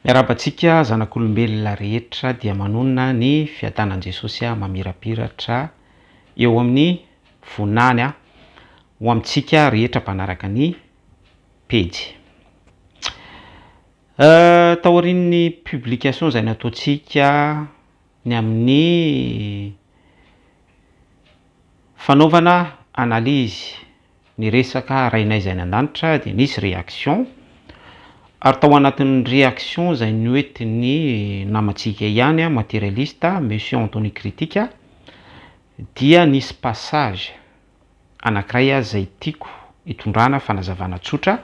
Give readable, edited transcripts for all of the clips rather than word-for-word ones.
Miarabantsika zanak'olombelona rehetra dia manonona ny fiadanan'i Jesosy mamirapiratra eo amin'ny vonany ho amintsika rehetra mpanaraka ny pejy. Taorian'ny publication izay nataontsika ny amin'ny fanaovana analizy ny resaka rainay izay an-danitra dia nisy réaction. Ary tao anatin'ny réaction izay noentin'ny namantsika ihany matérialiste Monsieur Anthony Critique dia nisy passage anankiray izay tiako hitondrana fanazavana tsotra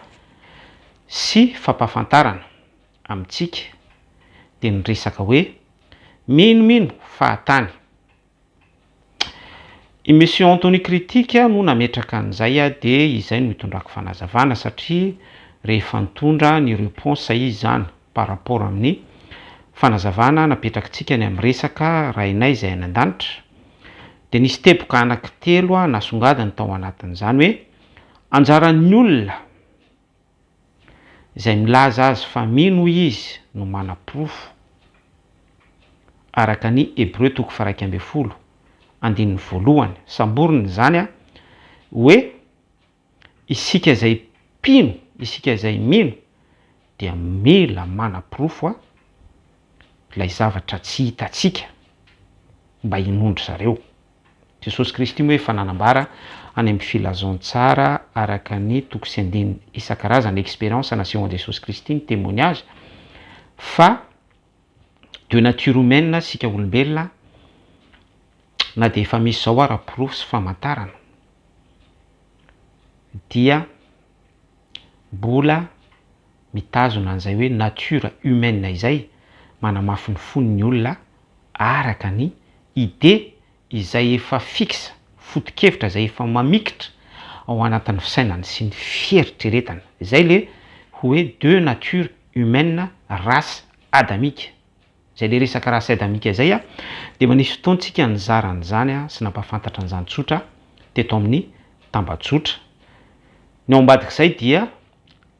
sy fampahafantarana amintsika dia ny resaka hoe minomino fahatany. I Monsieur Anthony Critique no nametraka an'izay dia izay no hitondrako fanazavana satria rehefa nitondra ny réponse izy zany par rapport amin'ny fanazavana napetrakitsika ny amin'ny resaka rainay izay any an-danitra dia nisy teboka anankitelo nasongadiny tao anatin'izany hoe anjaran'ny olona izay milaza azy fa mino izy no mana-porofo araka ny Hébreu 1:1 samboriny zany hoe isika izay mpino isika izay mino dia mila mana-porofo ilay zavatra tsy hitantsika mba hinondry zareo. Jesosy Kristy moa efa nanambara any amin'ny filazantsara araka ny toko sy andiny isan-karazany expérience nation de Jesosy Kristy ny témoignage fa de nature humaine sika olombelona na dia efa misy zao ara porofo sy famantarana dia mbola mitazona an'izay hoe nature humaine izay manamafy ny fon'ny olona araka ny idée izay efa fixe foto-kevitra izay efa mamikitra ao anatin'ny fisainany sy ny fieritreretana. Izay le hoe deux nature humaine race adamique. Izay le resaka race adamique izay dia manisy fotoantsika nizaran'izany sy nampahafantatra an'izany tsotra teto amin'ny tambajotra. Ny ao ambadik'izay dia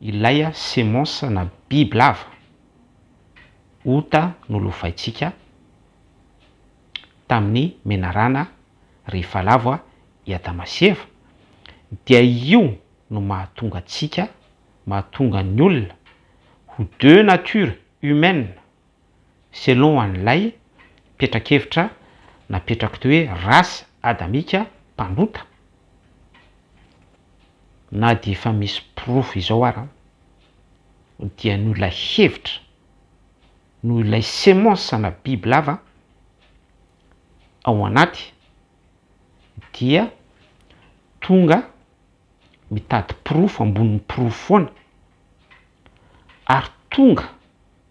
ilay sémence na bible ava ota nolofaitsika tamin'ny menarana rehefa lavo i Adama sy Eva dia io no mahatonga antsika mahatonga ny olona ho deux nature humaine selon an'ilay petrakevitra napetraka teo hoe race adamika mpanota na dia efa misy porofo izao ara dia no ilay hevitra no ilay sémence na bible ava ao anaty dia tonga mitady porofo ambonin'ny porofo foana ary tonga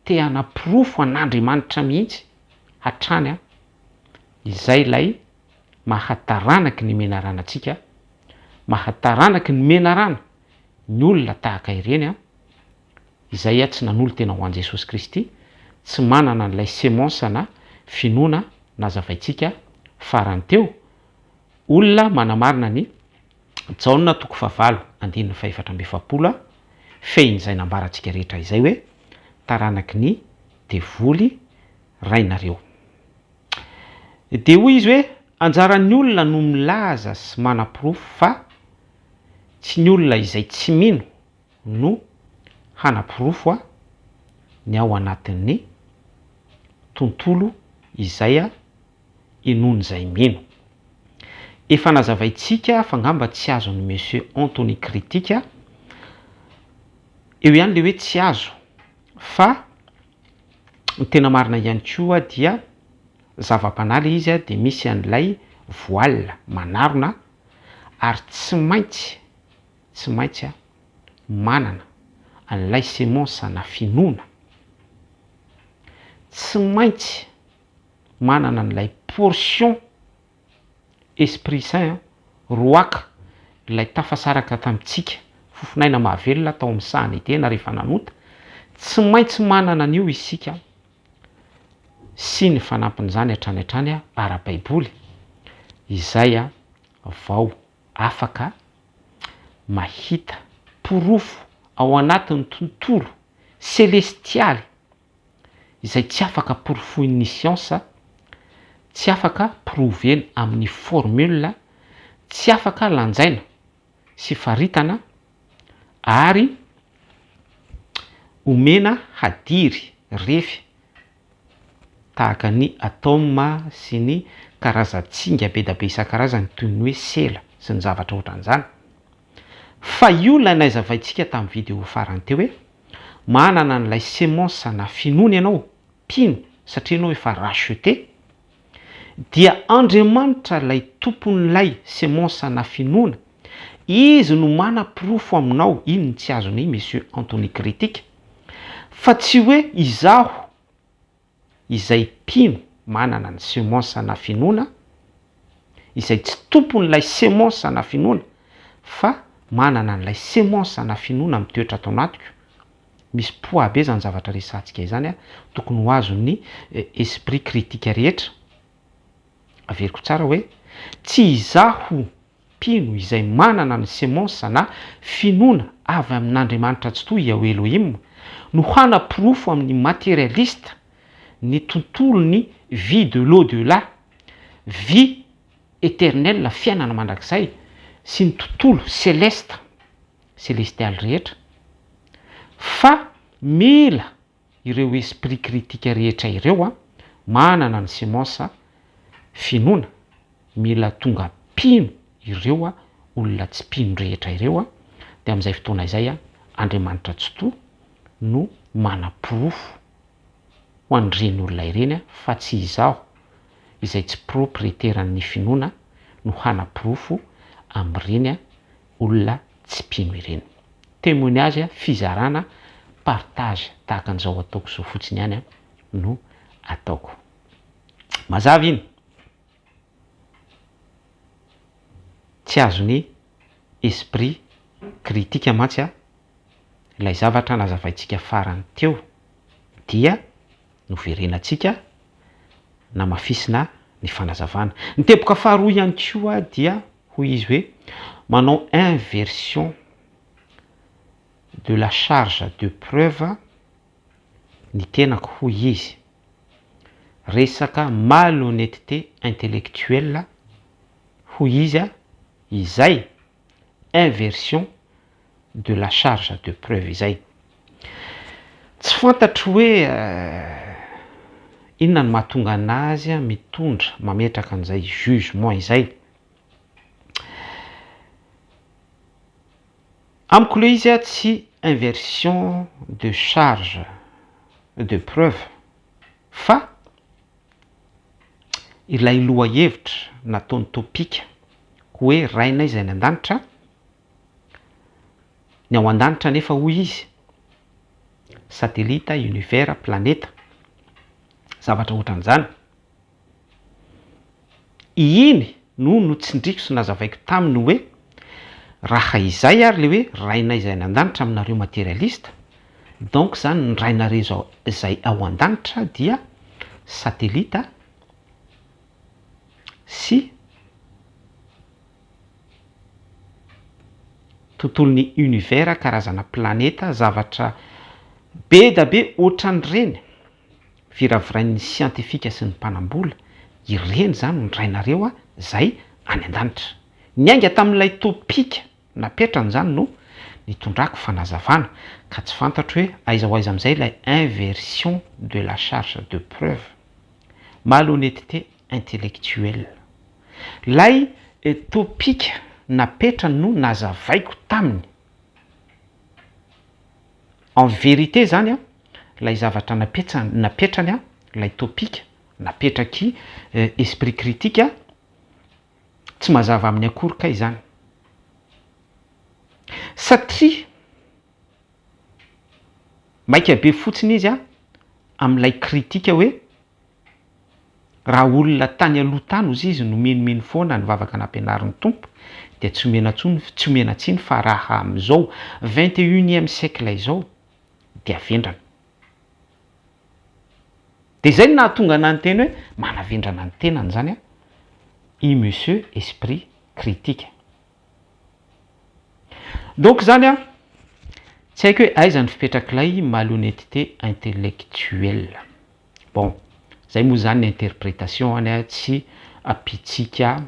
te hana porofo an'Andriamanitra mihitsy hatrany izay ilay mahataranaky ny menarana antsika mahataranaky ny menarana ny olona tahaka ireny izay tsy nanolo tena ho an'i Jesosy Kristy tsy manana n'ilay sémence na finoana nazavaitsika farany teo olona manamarina ny Jaona 9:7 fehin'izay nambarantsika rehetra izay hoe taranaky ny devoly rainareo. Dia hoy izy hoe anjaran'ny olona no milaza sy mana-porofo fa tsy ny olona izay tsy mino no hana-porofo ny ao anatin'ny tontolo izay inony izay mino. Efa nazavaitsika fa ngamba tsy azo ny Monsieur Anthony Critique eo ihany le hoe tsy azo fa ny tena marina ihany koa dia zava-panaly izy dia misy an'ilay voile manarona ary tsy maintsy manana an'ilay sémence na finoana tsy maintsy manana an'ilay portion Esprit Saint roaka ilay tafasaraka tamintsika fofinaina mahavelona tao amin'ny sahany tena rehefa nanota tsy maintsy manana an'io isika sy ny fanampin'izany hatrany ara-baiboly izay vao afaka mahita porofo ao anatin'ny tontolo celestialy izay tsy afaka porofoin'ny siansa, tsy afaka proveny amin'ny formule, tsy afaka lanjaina sy faritana ary omena hadiry refy tahaka ny atome sy ny karazan-tsinga be da be isan-karazany toy ny hoe sela sy ny zavatra ohatran'izany. Fa io ilay naizavaintsika tamin'ny video farany teo hoe manana n'ilay semence na finoana ianao mpino satria ianao efa racheté, dia Andriamanitra ilay tompon'ilay semence na finoana, izy no mana-pirofo aminao. Iny tsy azony monsieur Anthony Critique, fa tsy hoe izaho izay mpino manana ny semence na finoana, izay tsy tompon'ilay semence na finoana, fa manana n'ilay semence na finoana mitoetra ato anatiko. Misy poids be zany zavatra resantsika izany tokony ho azon'ny esprit critique rehetra. Averiko tsara hoe tsy izaho mpino izay manana ny semence na finoana avy amin'Andriamanitra tsy toy Yahweh Elohim no hana-pirofo amin'ny matérialiste ny tontolony vie de l'au-delà, vie éternelle, fiainana mandrakizay sy ny tontolo célestial rehetra. Fa mila ireo esprit critique rehetra ireo manana ny semence finoana, mila tonga mpino ireo olona tsy mpino rehetra ireo dia amin'izay fotoana izay Andriamanitra tsy toa no mana-pirofo ho an'ireny olona ireny fa tsy izaho izay tsy propriétairen'ny finoana no hana-pirofo amin'ireny olona tsy mpino ireny. Témoignage, fizarana, partage tahaka an'izao ataoko zao fotsiny ihany no ataoko. Mazava iny tsy azony esprit critique mantsy ilay zavatra nazavaintsika farany teo dia noverenantsika namafisina ny fanazavana. Ny teboka faharoa ihany koa dia hoy izy hoe manao inversion de la charge de preuve. Ny tenako hoy izy resaka malhonnêteté intellectuelle, hoy izy izay inversion de la charge de preuve izay. Tsy fantatro hoe inona ny mahatonga anazy mitondra mametraka an'izay jugement izay. Amiko le izy tsy inversion de charge de preuve fa ilay lohahevitra nataony topika hoe rainay izay ny an-danitra, ny ao an-danitra nefa hoy izy satellite, univers, planeta, zavatra ohatran'izany. Iny no notsindriko sy nazavaiko taminy hoe raha izay ary le hoe rainay izay ny an-danitra aminareo matérialiste, donc zany ny rainareo izay ao an-danitra dia satellite sy tontolon'ny univers, karazana planeta, zavatra be da be ohatran'ireny viravirain'ny siantifika sy ny mpanambola. Ireny zany ny rainareo izay any an-danitra. Ny ainga tamin'ilay topika napetrany zany no nitondrako fanazavana, ka tsy fantatro hoe aiza ho aiza amin'izay ilay inversion de la charge de preuve, malhonnêteté intellectuelle. Lay topika napetrany no nazavaiko taminy. En vérité zany lay zavatra napetrany lay topika napetraky esprit critique tsy mazava amin'ny akory kay zany. Satria maika be fotsiny izy amin'ilay critique hoe raha olona tany aloha tany ozy izy no menomeno foana ny vavaka nampianarin'ny tompo dia tsy omena tsiny fa raha amin'izao 21e siècle izao dia vendrana. Dia izay no nahatonga ana ny teny hoe manavendrana ny tenany zany i monsieur esprit critique. Donc zany tsy haiko hoe aiza ny fipetrak'ilay malhonnêteté intellectuelle. Bon, zay moa zany ny interprétation any tsy ampitsika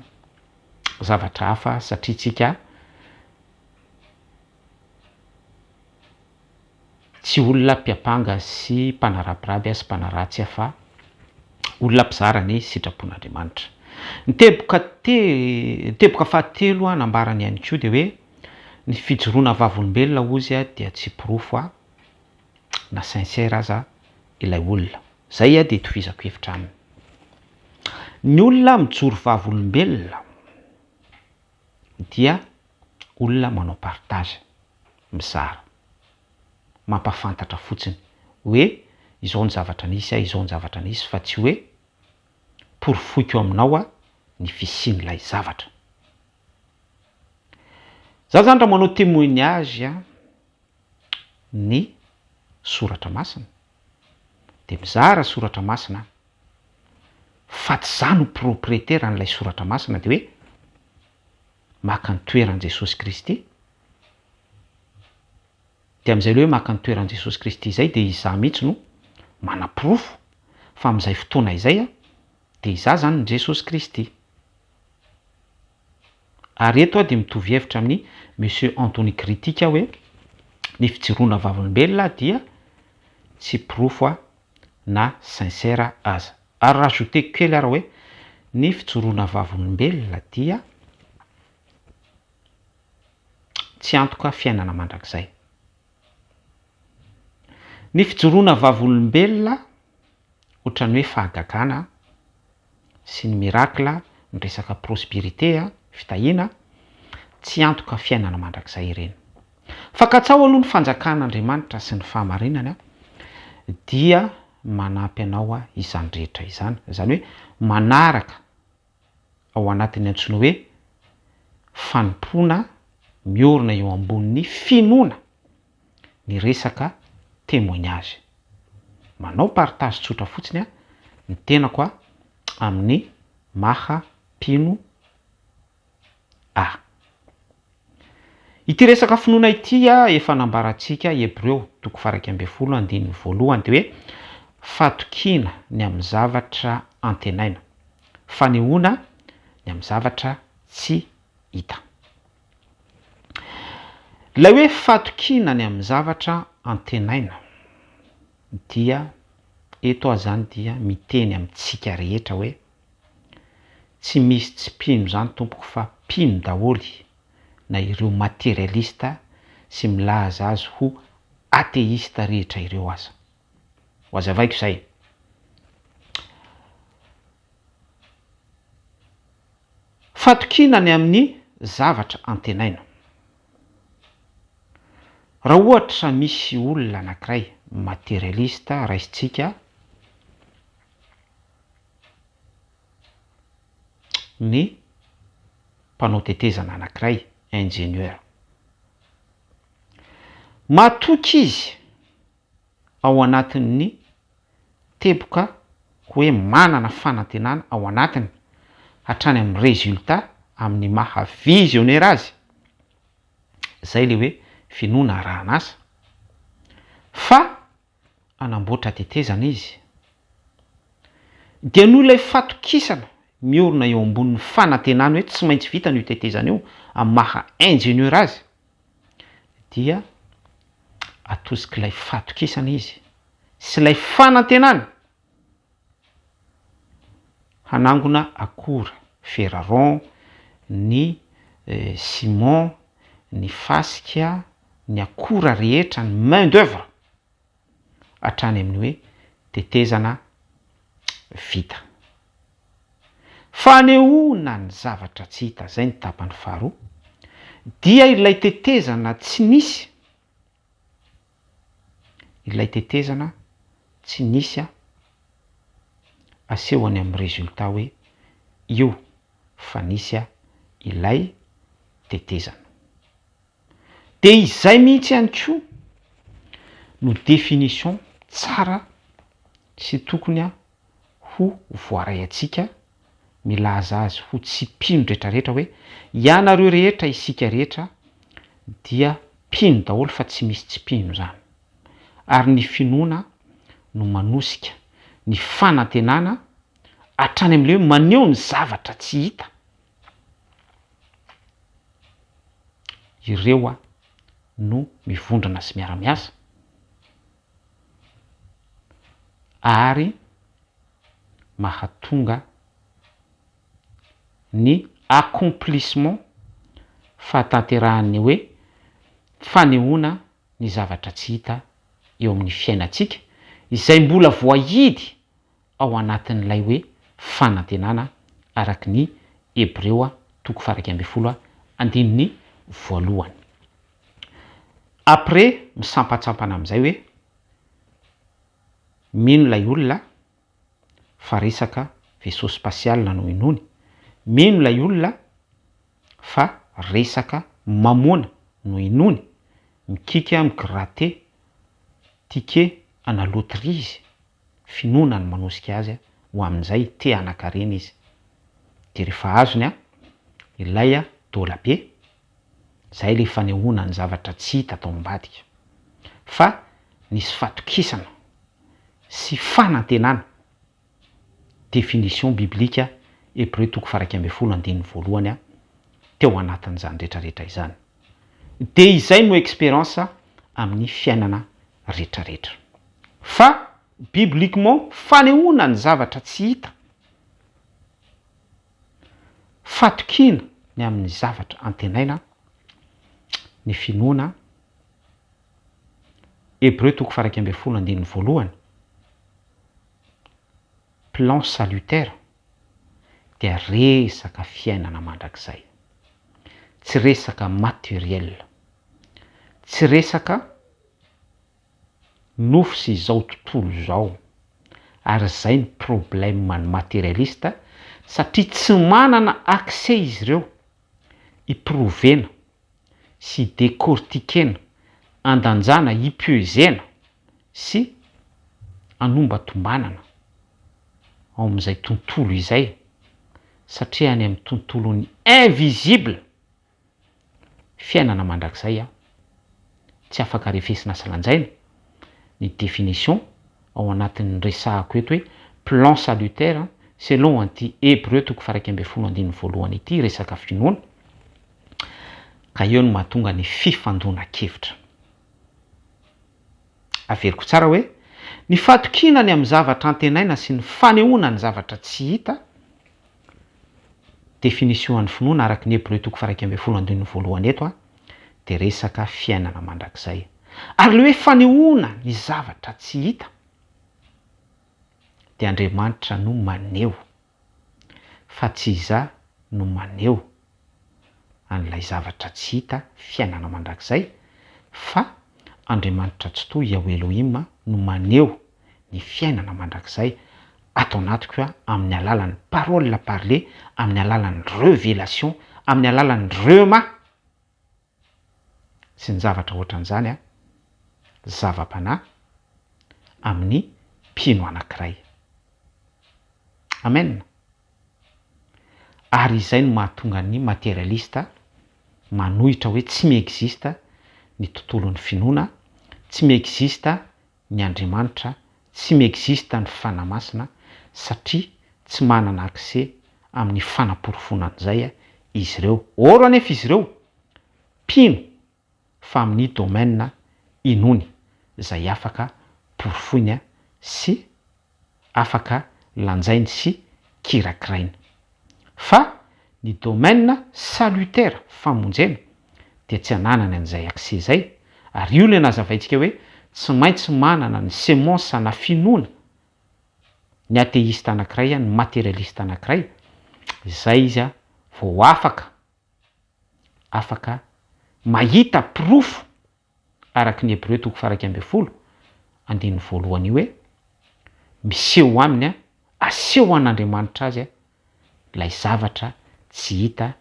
zavatra hafa satria tsika tsy olona mpiapanga sy mpanarabiraby sy mpanaratsy fa olona mpizara ny sitrapon'Andriamanitra. Ny teboka fahatelo nambarany ihany koa dia hoe ny fijoroana vavolombelona ozy dia tsy pirofo na sincère aza ilay olona. Zay dia tovizako hevitra aminy. Ny olona mijoro vavolombelona dia olona manao partage, mizara, mampafantatra fotsiny hoe izao ny zavatra nisy izao ny zavatra nisy fa tsy hoe porofoiko aminao ny fisian'ilay zavatra. Za zany raha manao témoignage ny soratra masina dia mizara soratra masina fa tsy za no propriétaire an'ilay soratra masina dia hoe maka ny toeran'i Jesosy Kristy. Dia amin'izay hoe maka ny toeran'i Jesosy Kristy izay dia izaho mihitsy no manapirofo fa amin'izay fotoana izay dia izaho zany ny Jesosy Kristy. Ary eto dia mitovy hevitra amin'ny Monsieur Anthony Critique hoe ny fijoroana vavolombelona dia tsy pirofo na sincère aza. Ary rajouteko kely ary hoe ny fijoroana vavolombelona dia tsy antoka fiainana mandrakizay. Ny fijoroana vavolombelona ohatran'ny hoe fahagagana sy ny miracle, ny resaka prospérité, fitahiana, tsy antoka fiainana mandrakizay ireny. Fankatsao aloha ny fanjakan'Andriamanitra sy ny fahamarinana dia manampy anao izany rehetra izany. Izany hoe manaraka ao anatin'ny antsoina hoe fanompoana miorina eo ambonin'ny finoana ny resaka témoignage. Manao partage tsotra fotsiny ny tenako amin'ny maha pino a. Ity resaka finoana ity efa nambarantsika Hebreo 12:1 dia hoe fatokiana ny amin'ny zavatra antenaina, fanehoana ny amin'ny zavatra tsy hita. Ilay hoe fatokiana ny amin'ny zavatra antenaina dia eto zany dia miteny amintsika rehetra hoe tsy misy tsy pino zany tompoko fa pino daholy na ireo matérialiste sy milaza azy ho athéiste rehetra ireo aza. Ho azavaiko izay. Fatokiana ny amin'ny zavatra antenaina. Raha ohatra misy olona anankiray matérialiste raisitsika ny mpanao tetezana anankiray ingénieur. Matoky izy ao anatin'ny teboka hoe manana fanantenana ao anatiny hatrany amin'ny résultat amin'ny maha visionnaire azy. Zay le hoe finoana aran'asa. Fa anamboatra tetezana izy. Dia noho ilay fatokisana miorina eo ambonin'ny fanantenana hoe tsy maintsy vita io tetezana io amin'ny maha ingénieur azy. Dia atosika ilay fatokisana izy sy ilay fanantenana hanangona akora ferraron, ny ciment, ny fasika, ny akora rehetra, ny main d'œuvre hatrany amin'ny hoe tetezana vita. Fanehoana ny zavatra tsy hita, zay ny tapany faharoa, dia ilay tetezana tsy nisy. Ilay tetezana tsy nisy asehony amin'ny résultat hoe io fa nisy ilay tetezana. Dia izay mihitsy ihany koa no définition tsara sy tokony ho voaray antsika milaza azy ho tsy pino rehetrarehetra hoe ianareo rehetra isika rehetra dia pino daholo fa tsy misy tsy pino zany. Ary ny finoana no manosika ny fanantenana hatrany amin'le hoe maneho ny zavatra tsy hita. Ireo a no mivondrana sy miara-miasa ary mahatonga ny accomplissement fahatanterahany hoe fanehoana ny zavatra tsy hita eo amin'ny fiainantsika izay mbola voahidy ao anatin'ilay hoe fanantenana araky ny Hebreo 12:1. Après misampatsampana am'izay hoe mino lay olona fa resaka vaisseau spatial no inony, mino lay olona fa resaka mamoana no inony, mikika migratte ticket ana loterie izy, finoana ny manosika azy ho amin'izay te anakarena izy. De rehefa azony ilay dôla be, zay le fanehoana ny zavatra tsy hita atao ambadika. Fa nisy fatokisana sy fanantenana, définition biblika Hébreu 12:1 teo anatin'izany rehetrarehetra izany. De izay no expérience amin'ny fiainana rehetrarehetra. Fa bibliquement fanehoana ny zavatra tsy hita, fatokina ny amin'ny zavatra antenaina, ny finoana Hébreu 12:1 plan salutaire dia resaka fiainana mandrakizay, tsy resaka materiel, tsy resaka nofo sy izao tontolo izao. Ary zay ny problème ny materialista satria tsy manana accès izy ireo hiprovena sy décortiquena, andanjana hipeuzena sy anombatombanana ao amin'izay tontolo izay, satria any amin'ny tontolony invisible fiainana mandrakizay tsy afaka rehefesina salanjaina ny définition ao anatin'ny resahako eto hoe plan salutaire selon anty Hébreu 12:1 ity resaka finoana, ka eo no mahatonga ny fifandona-kevitra. Averiko tsara hoe ny fatokinany amin'ny zavatra antenaina sy ny fanehoana ny zavatra tsy hita, définition an'ny finoana araky ny Hébreu 12:1 eto de resaka fiainana mandrakizay. Ary le hoe fanehoana ny zavatra tsy hita de Andriamanitra no maneho, fa tsy iza no maneho an'ilay zavatra tsy hita fiainana mandrakizay, fa Andriamanitra tsy toy Yahweh Elohim no maneho ny fiainana mandrakizay atao anatiko amin'ny alalan'ny parole parlée, amin'ny alalan'ny révélation, amin'ny alalan'ny rema sy ny zavatra ohatran'izany zava-panahy amin'ny mpino anankiray. Amen. Ary izay no mahatonga ny materialista manohitra hoe tsy miexista ny tontolon'ny finoana, tsy miexista ny Andriamanitra, tsy miexista ny fanamasina, satria tsy manana accès amin'ny fanaporofonan'izay izy ireo. Oro anefa izy ireo mpino fa amin'ny domaine inony izay afaka porofoina sy afaka lanjainy sy kirakiraina. Fa ny domaine salutaire famonjena dia tsy ananany an'izay accès zay, ary io le nazavaintsika hoe tsy maintsy manana ny semence na finoana ny athéiste anankiray, ny matérialiste anankiray, zay izy vao afaka mahita pirofo araky ny Hébreu 12:1 io hoe miseho aminy aseho an'Andriamanitra azy lay zavatra tsy hita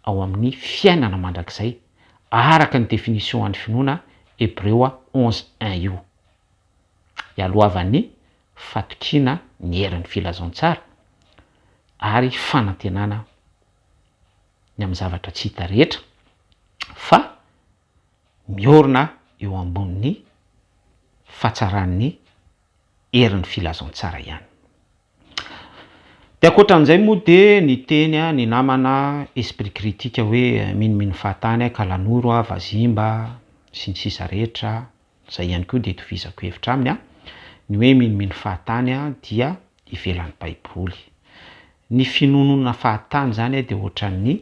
ao amin'ny fiainana mandrakizay araka ny définition an'ny finoana Hébreu 11:1 io. Ialohavan'ny fatokina ny herin'ny filazantsara ary fanantenana ny amin'ny zavatra tsy hita rehetra, fa miorina eo ambonin'ny fatsaran'ny herin'ny filazantsara ihany. De akoatran'izay moa de ny teny ny namana esprit critique hoe miniminy fahatany kalanoro vazimba sy ny sisa rehetra, zay ihany koa de itovizako hevitra aminy ny hoe miniminy fahatany dia ivelan'ny baiboly. Ny finonona fahatany zany de ohatran'ny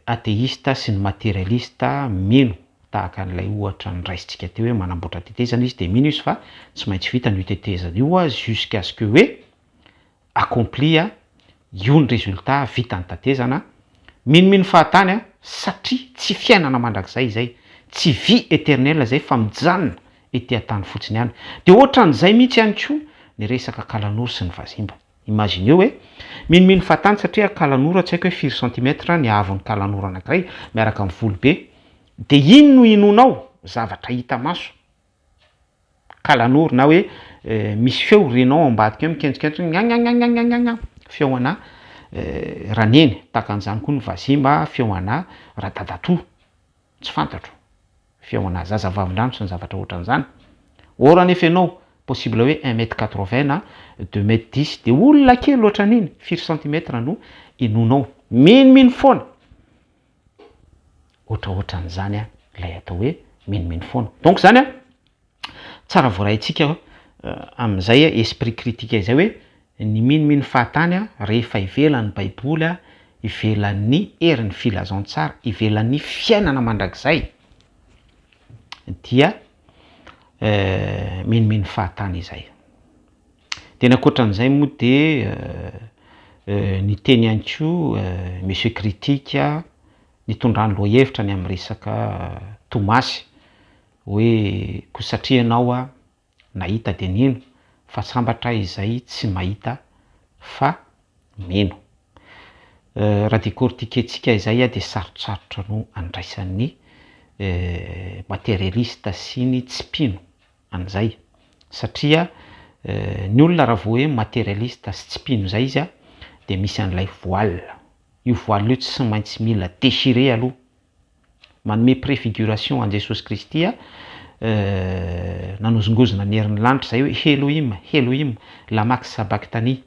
ateista sy ny materialista mino tahaka an'ilay ohatra ny raisitsika teo hoe manamboatra tetezana izy de mino izy fa tsy maintsy vita ny tetezana io jusqu'à ce que hoe accompli io ny résultat vita ny tatezana. Miniminy fahatany satria tsy fiainana mandrakizay izay, tsy vie éternelle zay fa mijanona ety an-tany fotsiny ihany. De ohatran'izay mihitsy ihany koa ny resaka kalanoro sy ny vazimba. Imagineo hoe miniminy fahatany satria kalanoro tsy haiko hoe firy centimètre ny haavon'ny kalanoro anankiray miaraka amin'ny volo be, de ino no inonao zavatra hita maso kalanoro na hoe misy feo renao ambadika eo mikentsikentry nganganganganganganga feoana raneny, tahaka an'izany koa ny vazimba feoana radadatoa tsy fantatro, feoana zazavavin-drano sy ny zavatra ohatran'izany. Or anefa ianao possible hoe 1m80 na 2m10 de olona kely ohatran'iny firy centimètre no inonao, miniminy foana. Ohatraohatran'izany lay atao hoe miniminy foana. Donc zany tsara voarahintsika amin'izay esprit critique izay hoe ny miniminy fahatany rehefa ivelan'ny baiboly ivelan'ny herin'ny filazantsara, ivelan'ny fiainana mandrakizay dia miniminy fahatany izay. De ny akoatran'izay moa de ny teny ihany koa monsieur critique nitondrany lohahevitra ny amin'ny resaka Tomasy hoe ko satria ianao nahita de nino fa sambatra izay tsy mahita fa mino. Raha décortiquentsika izay de sarotsarotra no andraisan'ny materialista sy ny tsy mpino an'izay satria ny olona raha vao hoe materialista sy tsy mpino zay izy de misy an'ilay voile. Io voile io tsy maintsy mila déchirer aloha, manome préfiguration an Jesosy Kristy nanozongozona ny herin'ny lanitra zay hoe Elohim, Elohim, lama sabachthani,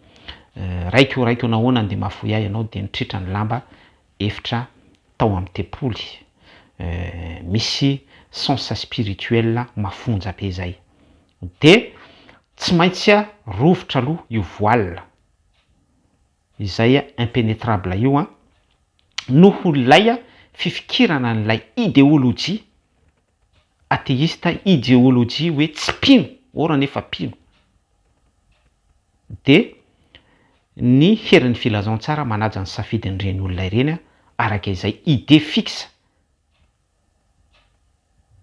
raiko nahoana de mahafoy ahy ianao, de nitritra ny lamba efitra tao amin'ny tempoly. Misy sens spirituel mafonja be zay. De tsy maintsy rovotra aloha io voile izay impénétrable io noho lay fifikirana n'ilay idéologie ateista, idéologie hoe tsy pino, ora nefa pino. De ny herin'ny filazantsara manaja ny safidin'ireny olona ireny araka izay idée fixe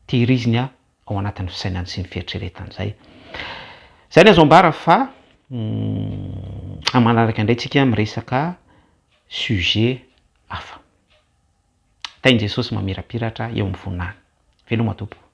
tehiriziny ao anatin'ny fisainany sy ny fieritreretany zay. Zay ny azo ambara fa manaraka indray tsika miresaka sujet hafa. Tainy Jesosy mamirapiratra eo amin'ny voninahiny. Veloma tompoko.